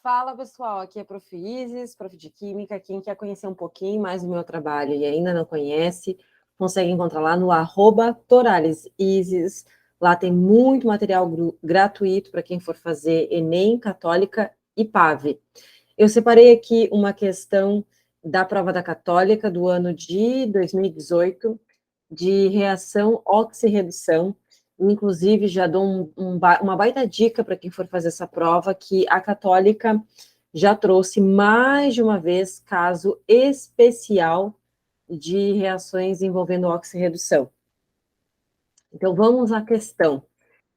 Fala, pessoal, aqui é a Prof. Isis, Prof. de Química. Quem quer conhecer um pouquinho mais do meu trabalho e ainda não conhece, consegue encontrar lá no @ToralesIsis. Lá tem muito material gratuito para quem for fazer Enem, Católica e PAV. Eu separei aqui uma questão da prova da Católica do ano de 2018, de reação oxirredução. Inclusive, já dou uma baita dica para quem for fazer essa prova, que a Católica já trouxe mais de uma vez caso especial de reações envolvendo oxirredução. Então, vamos à questão.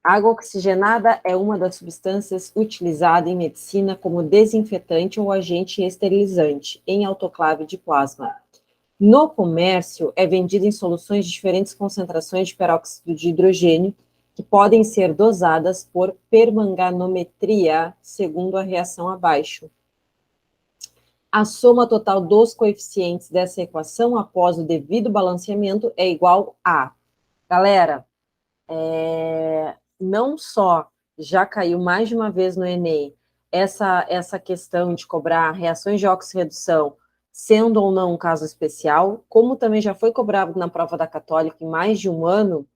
A água oxigenada é uma das substâncias utilizadas em medicina como desinfetante ou agente esterilizante em autoclave de plasma. No comércio, é vendida em soluções de diferentes concentrações de peróxido de hidrogênio, que podem ser dosadas por permanganometria, segundo a reação abaixo. A soma total dos coeficientes dessa equação, após o devido balanceamento, é igual a... Galera, não só já caiu mais de uma vez no Enem essa questão de cobrar reações de oxirredução, sendo ou não um caso especial, como também já foi cobrado na prova da Católica em mais de um ano,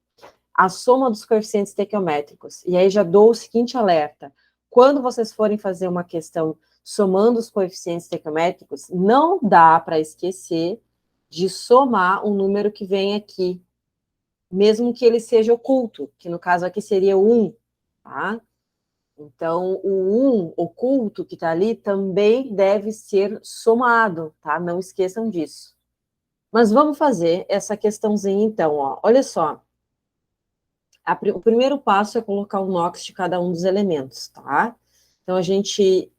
a soma dos coeficientes estequiométricos. E aí já dou o seguinte alerta: quando vocês forem fazer uma questão somando os coeficientes estequiométricos, não dá para esquecer de somar o número que vem aqui, mesmo que ele seja oculto, que no caso aqui seria o 1, tá? Então, o 1 oculto que está ali também deve ser somado, tá? Não esqueçam disso. Mas vamos fazer essa questãozinha então, ó. Olha só. O primeiro passo é colocar o NOx de cada um dos elementos, tá? Então, a gente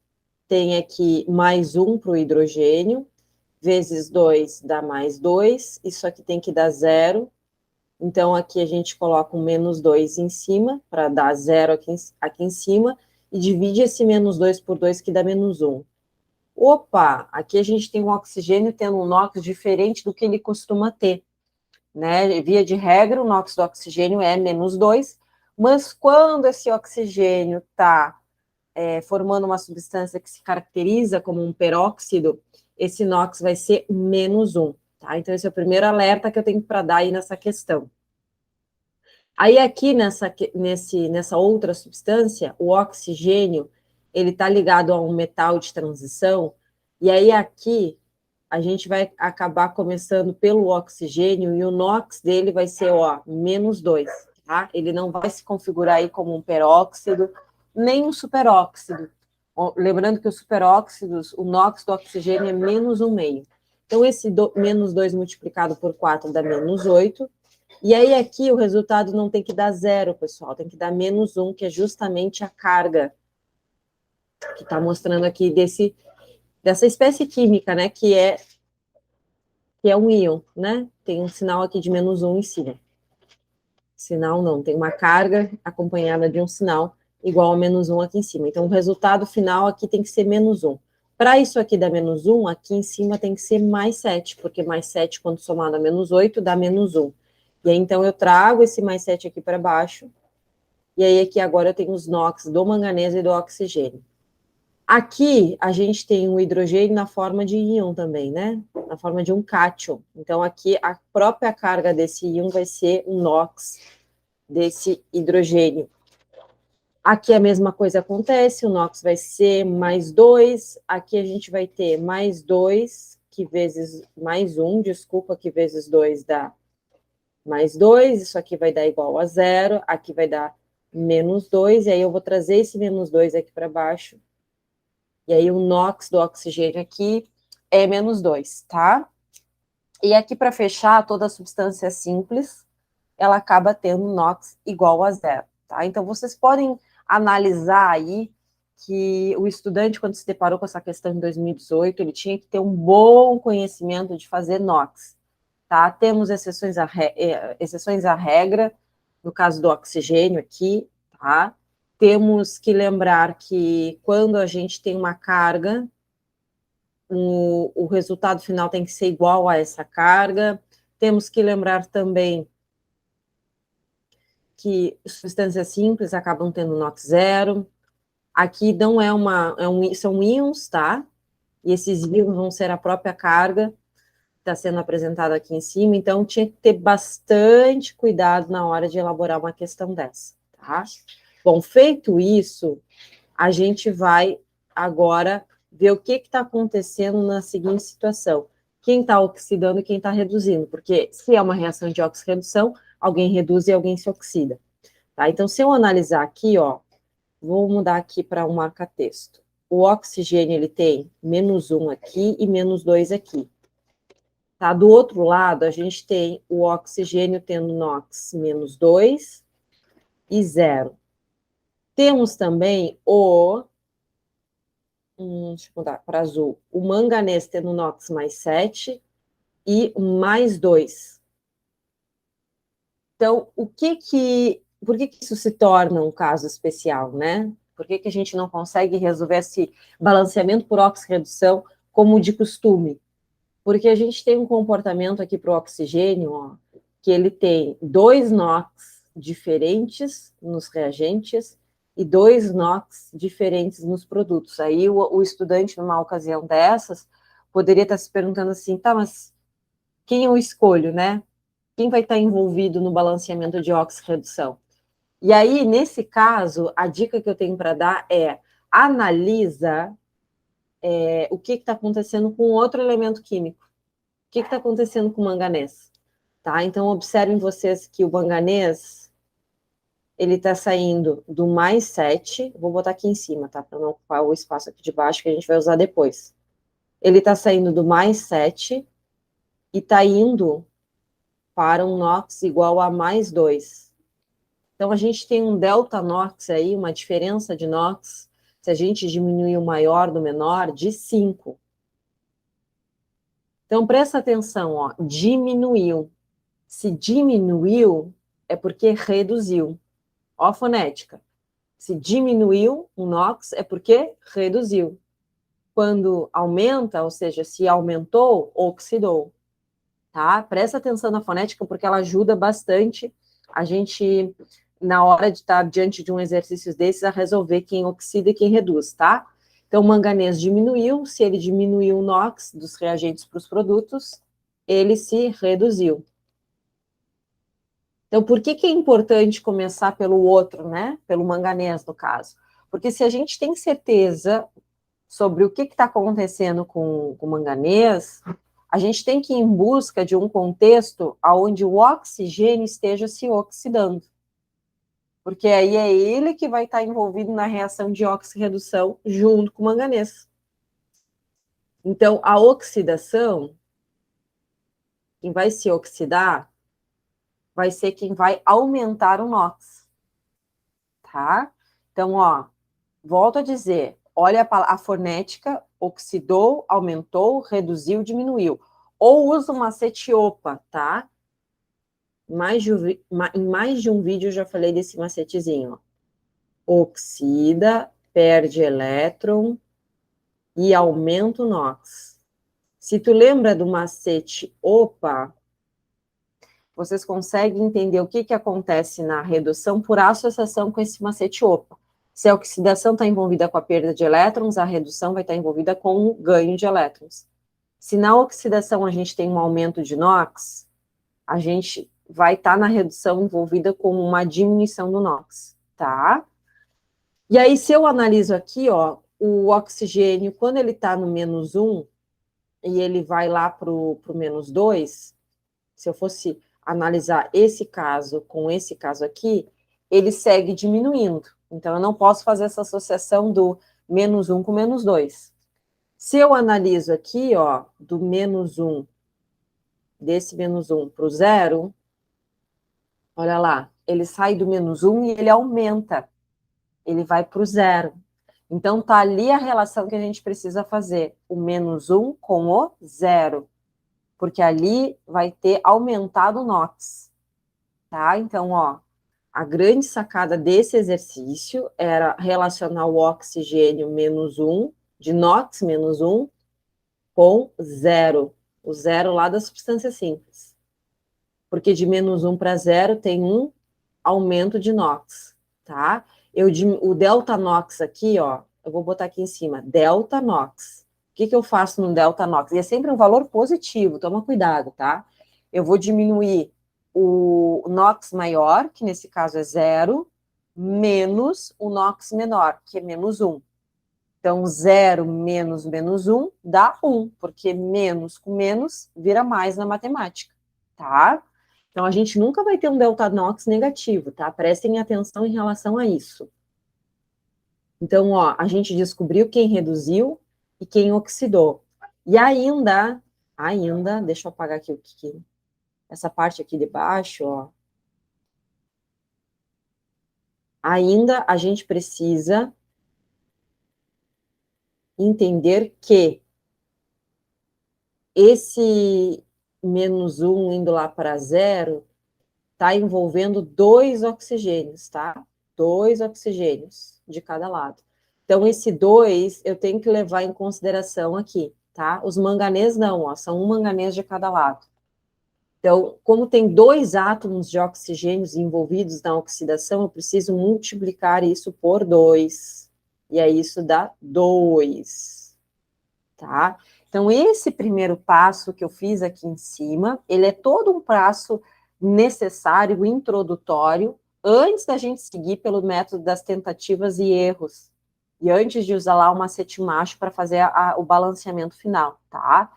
tem aqui mais 1 para o hidrogênio, vezes 2 dá mais 2, isso aqui tem que dar 0. Então, aqui a gente coloca um menos 2 em cima, para dar 0 aqui em cima, e divide esse menos 2 por 2, que dá menos 1. Opa, aqui a gente tem um oxigênio tendo um NOx diferente do que ele costuma ter, né? Via de regra, o NOx do oxigênio é menos 2, mas quando esse oxigênio está formando uma substância que se caracteriza como um peróxido, esse NOx vai ser menos 1, tá? Então, esse é o primeiro alerta que eu tenho para dar aí nessa questão. Aí aqui nessa outra substância, o oxigênio, ele está ligado a um metal de transição, e aí aqui a gente vai acabar começando pelo oxigênio, e o NOx dele vai ser, ó, menos 2, tá? Ele não vai se configurar aí como um peróxido, nem um superóxido. Lembrando que os superóxidos, o NOx do oxigênio é menos 1,5. Então, esse menos 2 multiplicado por 4 dá menos 8, e aí aqui o resultado não tem que dar 0, pessoal, tem que dar menos 1, que é justamente a carga que está mostrando aqui dessa espécie química, né, que é um íon, né? Tem um sinal aqui de menos 1 em cima. Sinal não, tem uma carga acompanhada de um sinal igual a menos 1 aqui em cima. Então, o resultado final aqui tem que ser menos 1. Para isso aqui dar menos 1, aqui em cima tem que ser mais 7, porque mais 7, quando somado a menos 8, dá menos 1. E aí, então, eu trago esse mais 7 aqui para baixo, e aí aqui agora eu tenho os NOx do manganês e do oxigênio. Aqui a gente tem um hidrogênio na forma de íon também, né? Na forma de um cátion. Então, aqui a própria carga desse íon vai ser um NOx desse hidrogênio. Aqui a mesma coisa acontece, o NOx vai ser mais 2, aqui a gente vai ter mais 2, que vezes mais 1, desculpa, que vezes 2 dá mais 2, isso aqui vai dar igual a 0, aqui vai dar menos 2, e aí eu vou trazer esse menos 2 aqui para baixo, e aí o NOx do oxigênio aqui é menos 2, tá? E aqui, para fechar, toda substância simples, ela acaba tendo NOx igual a 0, tá? Então, vocês podem analisar aí que o estudante, quando se deparou com essa questão em 2018, ele tinha que ter um bom conhecimento de fazer NOx, tá? Temos exceções à regra, no caso do oxigênio aqui, tá? Temos que lembrar que quando a gente tem uma carga, o resultado final tem que ser igual a essa carga. Temos que lembrar também que substâncias simples acabam tendo NOx 0. Aqui não é são íons, tá? E esses íons vão ser a própria carga que está sendo apresentada aqui em cima, então tinha que ter bastante cuidado na hora de elaborar uma questão dessa, tá? Bom, feito isso, a gente vai agora ver o que está acontecendo na seguinte situação. Quem está oxidando e quem está reduzindo, porque se é uma reação de oxirredução, alguém reduz e alguém se oxida. Tá? Então, se eu analisar aqui, ó, vou mudar aqui para um marca-texto. O oxigênio, ele tem -1 aqui e -2 aqui. Tá? Do outro lado, a gente tem o oxigênio tendo NOx -2 e 0. Temos também deixa eu mudar para azul, o manganês tendo NOx +7 e +2. Então, por que isso se torna um caso especial, né? Por que a gente não consegue resolver esse balanceamento por oxirredução como de costume? Porque a gente tem um comportamento aqui para o oxigênio, ó, que ele tem 2 NOx diferentes nos reagentes e 2 NOx diferentes nos produtos. Aí o estudante, numa ocasião dessas, poderia estar se perguntando assim, tá, mas quem eu escolho, né? Quem vai estar envolvido no balanceamento de oxirredução? E aí, nesse caso, a dica que eu tenho para dar é analisa o que está acontecendo com outro elemento químico. O que está acontecendo com o manganês? Tá? Então, observem vocês que o manganês, ele está saindo do +7, vou botar aqui em cima, tá? Para não ocupar o espaço aqui de baixo, que a gente vai usar depois. Ele está saindo do +7 e está indo para um NOx igual a +2. Então, a gente tem um delta NOx aí, uma diferença de NOx, se a gente diminuir o maior do menor, de 5. Então, presta atenção, ó, diminuiu. Se diminuiu, é porque reduziu. Ó a fonética. Se diminuiu o NOx, é porque reduziu. Quando aumenta, ou seja, se aumentou, oxidou. Tá? Presta atenção na fonética, porque ela ajuda bastante a gente, na hora de estar diante de um exercício desses, a resolver quem oxida e quem reduz, tá? Então, o manganês diminuiu, se ele diminuiu o NOx dos reagentes para os produtos, ele se reduziu. Então, por que é importante começar pelo outro, né? Pelo manganês, no caso? Porque se a gente tem certeza sobre o que está acontecendo com o manganês, a gente tem que ir em busca de um contexto onde o oxigênio esteja se oxidando. Porque aí é ele que vai estar envolvido na reação de oxirredução junto com o manganês. Então, a oxidação, quem vai se oxidar, vai ser quem vai aumentar o NOx. Tá? Então, ó, volto a dizer, olha a fonética, oxidou, aumentou, reduziu, diminuiu. Ou usa o macete OPA, tá? Em mais de um vídeo eu já falei desse macetezinho. Ó. Oxida, perde elétron e aumenta o NOx. Se tu lembra do macete OPA, vocês conseguem entender o que acontece na redução por associação com esse macete OPA. Se a oxidação está envolvida com a perda de elétrons, a redução vai estar envolvida com o ganho de elétrons. Se na oxidação a gente tem um aumento de NOx, a gente vai estar na redução envolvida com uma diminuição do NOx, tá? E aí, se eu analiso aqui, ó, o oxigênio, quando ele está no -1 e ele vai lá para o -2, se eu fosse analisar esse caso com esse caso aqui, ele segue diminuindo. Então, eu não posso fazer essa associação do -1 com -2. Se eu analiso aqui, ó, do -1, desse -1 para o 0, olha lá, ele sai do -1 e ele aumenta. Ele vai para o 0. Então, tá ali a relação que a gente precisa fazer. O -1 com o 0. Porque ali vai ter aumentado o NOx. Tá? Então, ó, a grande sacada desse exercício era relacionar o oxigênio -1, de NOx -1, com 0. O 0 lá da substância simples. Porque de -1 para 0 tem um aumento de NOx, tá? O delta NOx aqui, ó, eu vou botar aqui em cima, delta NOx. O que eu faço no delta NOx? E é sempre um valor positivo, toma cuidado, tá? Eu vou diminuir o NOx maior, que nesse caso é 0, menos o NOx menor, que é menos 1. Então, 0 menos menos 1 dá 1, porque menos com menos vira mais na matemática, tá? Então, a gente nunca vai ter um delta NOx negativo, tá? Prestem atenção em relação a isso. Então, ó, a gente descobriu quem reduziu e quem oxidou. E ainda, deixa eu apagar aqui essa parte aqui de baixo, ó. Ainda a gente precisa entender que esse menos 1 indo lá para 0 está envolvendo 2 oxigênios, tá? 2 oxigênios de cada lado. Então, esse 2 eu tenho que levar em consideração aqui, tá? Os manganês não, ó, são um manganês de cada lado. Então, como tem 2 átomos de oxigênios envolvidos na oxidação, eu preciso multiplicar isso por 2. E aí isso dá 2, tá? Então, esse primeiro passo que eu fiz aqui em cima, ele é todo um passo necessário, introdutório, antes da gente seguir pelo método das tentativas e erros. E antes de usar lá o macete-macho para fazer o balanceamento final, tá?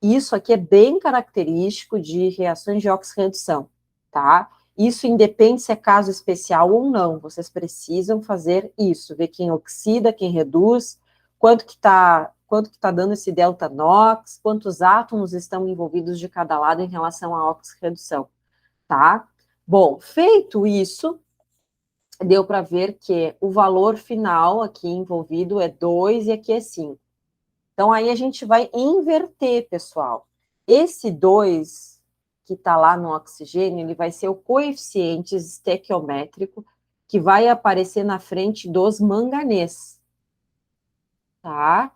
Isso aqui é bem característico de reações de oxirredução, tá? Isso independe se é caso especial ou não, vocês precisam fazer isso, ver quem oxida, quem reduz, quanto que tá dando esse delta NOx, quantos átomos estão envolvidos de cada lado em relação à oxirredução, tá? Bom, feito isso, deu para ver que o valor final aqui envolvido é 2 e aqui é 5. Então, aí a gente vai inverter, pessoal. Esse 2 que está lá no oxigênio, ele vai ser o coeficiente estequiométrico que vai aparecer na frente dos manganês, tá?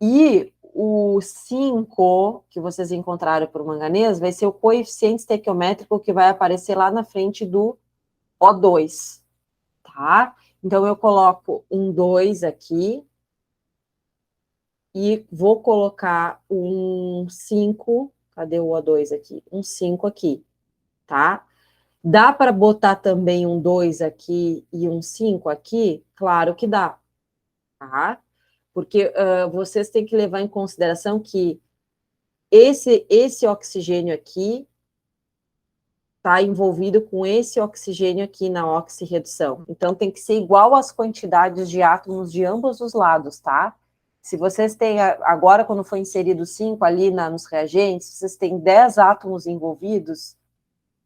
E o 5 que vocês encontraram para o manganês vai ser o coeficiente estequiométrico que vai aparecer lá na frente do O2, tá? Então, eu coloco um 2 aqui e vou colocar um 5, cadê o O2 aqui? Um 5 aqui, tá? Dá para botar também um 2 aqui e um 5 aqui? Claro que dá, tá? Porque vocês têm que levar em consideração que esse oxigênio aqui está envolvido com esse oxigênio aqui na oxirredução. Então, tem que ser igual às quantidades de átomos de ambos os lados, tá? Se vocês têm, agora quando foi inserido 5 ali nos reagentes, vocês têm 10 átomos envolvidos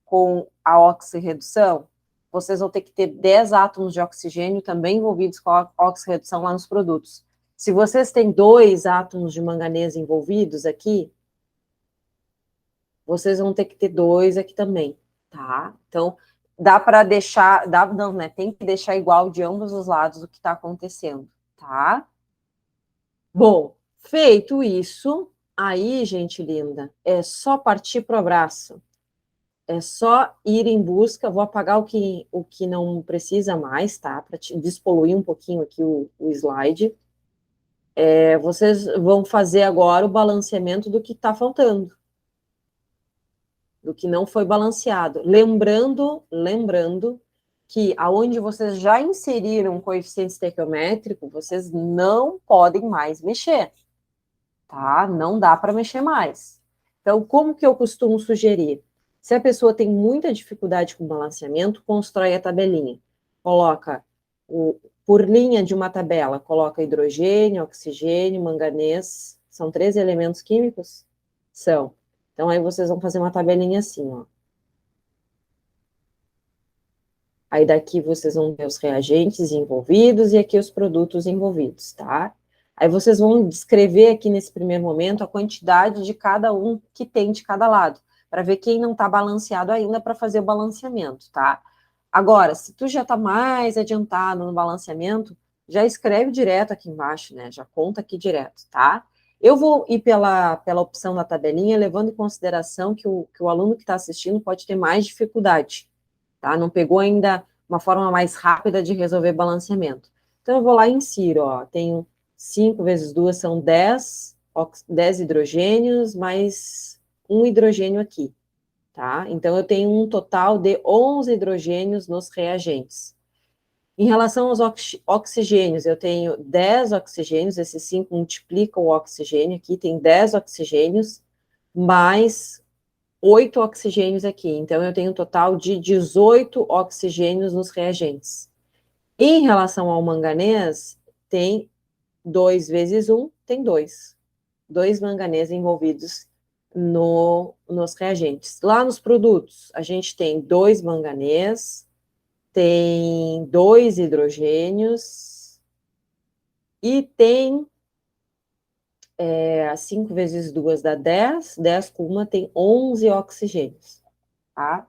com a oxirredução, vocês vão ter que ter 10 átomos de oxigênio também envolvidos com a oxirredução lá nos produtos. Se vocês têm 2 átomos de manganês envolvidos aqui, vocês vão ter que ter 2 aqui também, tá? Então, dá para deixar, não, né? Tem que deixar igual de ambos os lados o que está acontecendo, tá? Bom, feito isso, aí, gente linda, é só partir para o abraço. É só ir em busca, vou apagar o que não precisa mais, tá? Para despoluir um pouquinho aqui o slide. Vocês vão fazer agora o balanceamento do que está faltando, do que não foi balanceado. Lembrando que aonde vocês já inseriram o coeficiente estequiométrico, vocês não podem mais mexer, tá? Não dá para mexer mais. Então, como que eu costumo sugerir? Se a pessoa tem muita dificuldade com balanceamento, constrói a tabelinha. Coloca por linha de uma tabela, coloca hidrogênio, oxigênio, manganês. São 3 elementos químicos? São. Então, aí vocês vão fazer uma tabelinha assim, ó. Aí daqui vocês vão ver os reagentes envolvidos e aqui os produtos envolvidos, tá? Aí vocês vão descrever aqui nesse primeiro momento a quantidade de cada um que tem de cada lado, para ver quem não está balanceado ainda para fazer o balanceamento, tá? Agora, se tu já está mais adiantado no balanceamento, já escreve direto aqui embaixo, né? Já conta aqui direto, tá? Eu vou ir pela opção da tabelinha, levando em consideração que o aluno que está assistindo pode ter mais dificuldade, tá? Não pegou ainda uma forma mais rápida de resolver balanceamento. Então, eu vou lá e insiro, ó, tenho 5 vezes 2 são 10, 10 hidrogênios, mais um hidrogênio aqui, tá? Então, eu tenho um total de 11 hidrogênios nos reagentes. Em relação aos oxigênios, eu tenho 10 oxigênios, esses 5 multiplicam o oxigênio aqui, tem 10 oxigênios, mais 8 oxigênios aqui. Então, eu tenho um total de 18 oxigênios nos reagentes. Em relação ao manganês, tem 2 vezes 1, tem 2. 2 manganês envolvidos nos reagentes. Lá nos produtos, a gente tem 2 manganês, tem 2 hidrogênios e tem 5 vezes 2 dá 10, 10 com 1 tem 11 oxigênios, tá?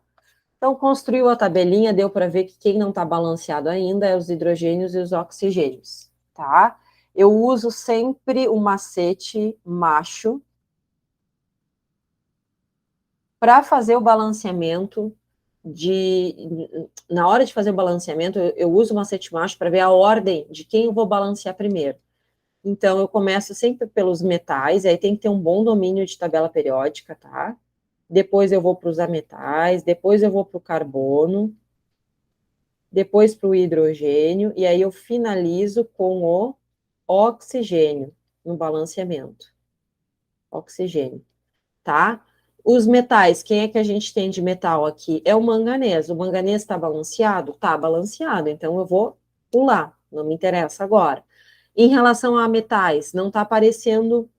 Então, construiu a tabelinha, deu para ver que quem não está balanceado ainda é os hidrogênios e os oxigênios, tá? Eu uso sempre o macete macho para fazer o balanceamento na hora de fazer o balanceamento, eu uso o macete macho para ver a ordem de quem eu vou balancear primeiro. Então, eu começo sempre pelos metais, aí tem que ter um bom domínio de tabela periódica, tá? Depois eu vou para os ametais, depois eu vou para o carbono, depois para o hidrogênio, e aí eu finalizo com o oxigênio no balanceamento. Oxigênio, tá? Os metais, quem é que a gente tem de metal aqui? É o manganês. O manganês está balanceado? Tá balanceado, então eu vou pular, não me interessa agora. Em relação a metais, não está aparecendo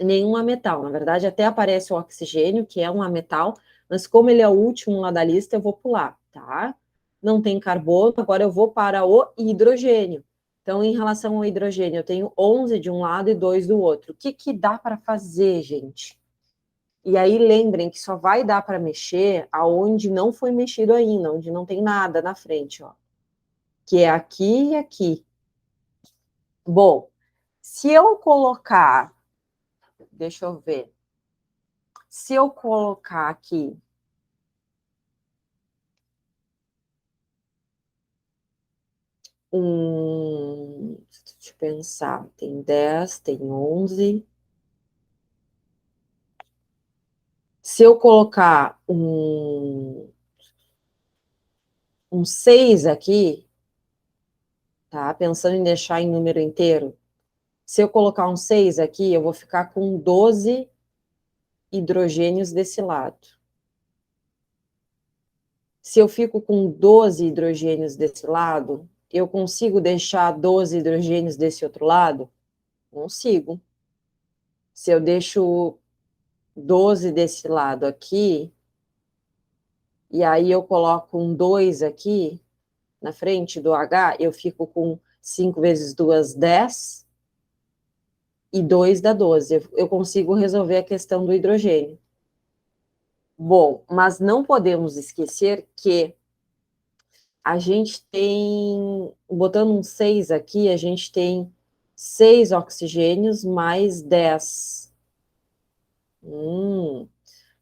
nenhum metal. Na verdade, até aparece o oxigênio, que é um metal, mas como ele é o último lá da lista, eu vou pular, tá? Não tem carbono, agora eu vou para o hidrogênio. Então, em relação ao hidrogênio, eu tenho 11 de um lado e 2 do outro. O que, que dá para fazer, gente? E aí, lembrem que só vai dar para mexer aonde não foi mexido ainda, onde não tem nada na frente, ó. Que é aqui e aqui. Bom, se eu colocar, deixa eu ver, se eu colocar aqui deixa eu pensar, tem 10, tem 11. Se eu colocar um 6 aqui, tá? Pensando em deixar em número inteiro. Se eu colocar um 6 aqui, eu vou ficar com 12 hidrogênios desse lado. Se eu fico com 12 hidrogênios desse lado, eu consigo deixar 12 hidrogênios desse outro lado? Consigo. Se eu deixo 12 desse lado aqui, e aí eu coloco um 2 aqui, na frente do H, eu fico com 5 vezes 2, 10, e 2 dá 12. Eu consigo resolver a questão do hidrogênio. Bom, mas não podemos esquecer que a gente tem, botando um 6 aqui, a gente tem 6 oxigênios mais 10.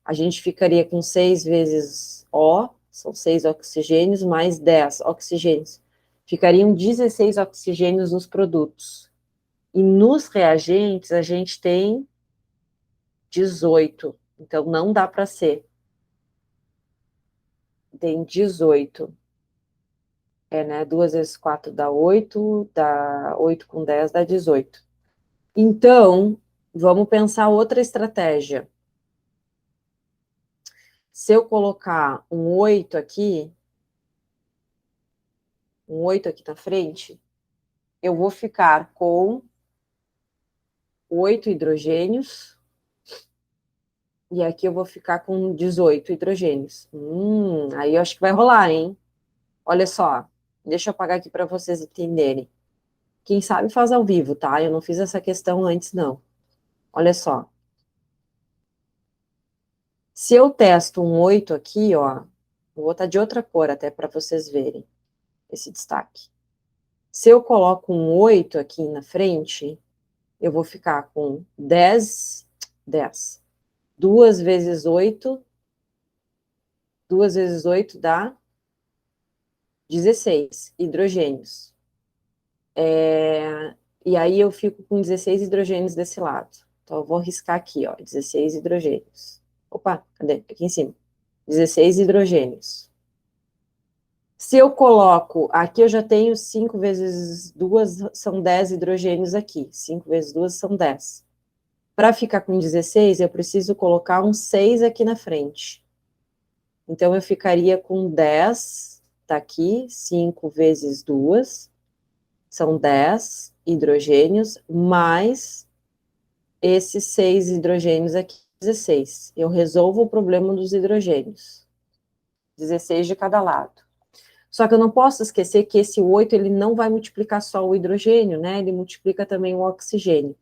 A gente ficaria com 6 vezes O, são 6 oxigênios, mais 10 oxigênios. Ficariam 16 oxigênios nos produtos. E nos reagentes, a gente tem 18. Então, não dá para ser. Tem 18. Né? 2 vezes 4 dá 8 com 10 dá 18. Então, vamos pensar outra estratégia. Se eu colocar um 8 aqui na frente, eu vou ficar com 8 hidrogênios, e aqui eu vou ficar com 18 hidrogênios. Aí eu acho que vai rolar, hein? Olha só, deixa eu apagar aqui para vocês entenderem. Quem sabe faz ao vivo, tá? Eu não fiz essa questão antes, não. Olha só. Se eu testo um 8 aqui, ó, vou botar de outra cor até para vocês verem esse destaque. Se eu coloco um 8 aqui na frente, eu vou ficar com 10. 2 vezes 8, 2 vezes 8 dá 16 hidrogênios. E aí eu fico com 16 hidrogênios desse lado. Então, eu vou riscar aqui, ó, 16 hidrogênios. Opa, cadê? Aqui em cima. 16 hidrogênios. Se eu coloco, aqui eu já tenho 5 vezes 2, são 10 hidrogênios aqui. 5 vezes 2 são 10. Para ficar com 16, eu preciso colocar um 6 aqui na frente. Então, eu ficaria com 10, tá aqui, 5 vezes 2, são 10 hidrogênios, mais esses 6 hidrogênios aqui, 16. Eu resolvo o problema dos hidrogênios. 16 de cada lado. Só que eu não posso esquecer que esse 8, ele não vai multiplicar só o hidrogênio, né? Ele multiplica também o oxigênio.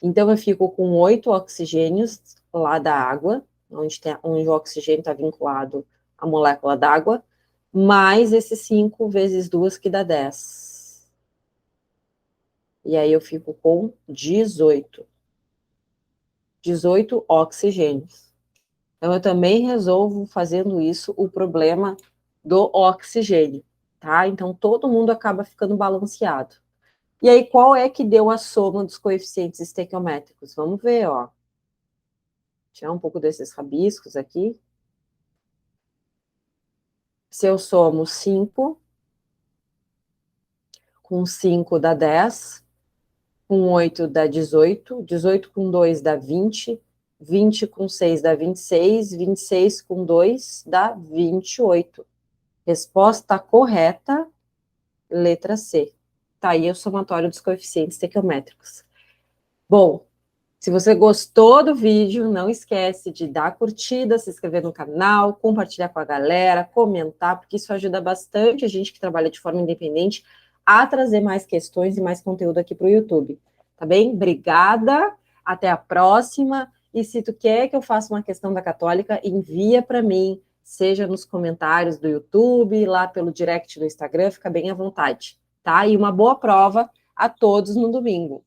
Então, eu fico com 8 oxigênios lá da água, onde o oxigênio está vinculado à molécula d'água, mais esses 5 vezes 2, que dá 10. E aí eu fico com 18. 18 oxigênios. Então, eu também resolvo, fazendo isso, o problema do oxigênio, tá? Então, todo mundo acaba ficando balanceado. E aí, qual é que deu a soma dos coeficientes estequiométricos? Vamos ver, ó. Tirar um pouco desses rabiscos aqui. Se eu somo 5, com 5 dá 10, com 8 dá 18, 18 com 2 dá 20, 20 com 6 dá 26, 26 com 2 dá 28. Resposta correta, letra C. Tá aí o somatório dos coeficientes estequiométricos. Bom, se você gostou do vídeo, não esquece de dar curtida, se inscrever no canal, compartilhar com a galera, comentar, porque isso ajuda bastante a gente que trabalha de forma independente a trazer mais questões e mais conteúdo aqui para o YouTube. Tá bem? Obrigada, até a próxima. E se tu quer que eu faça uma questão da Católica, envia para mim, seja nos comentários do YouTube, lá pelo direct do Instagram, fica bem à vontade, tá? E uma boa prova a todos no domingo.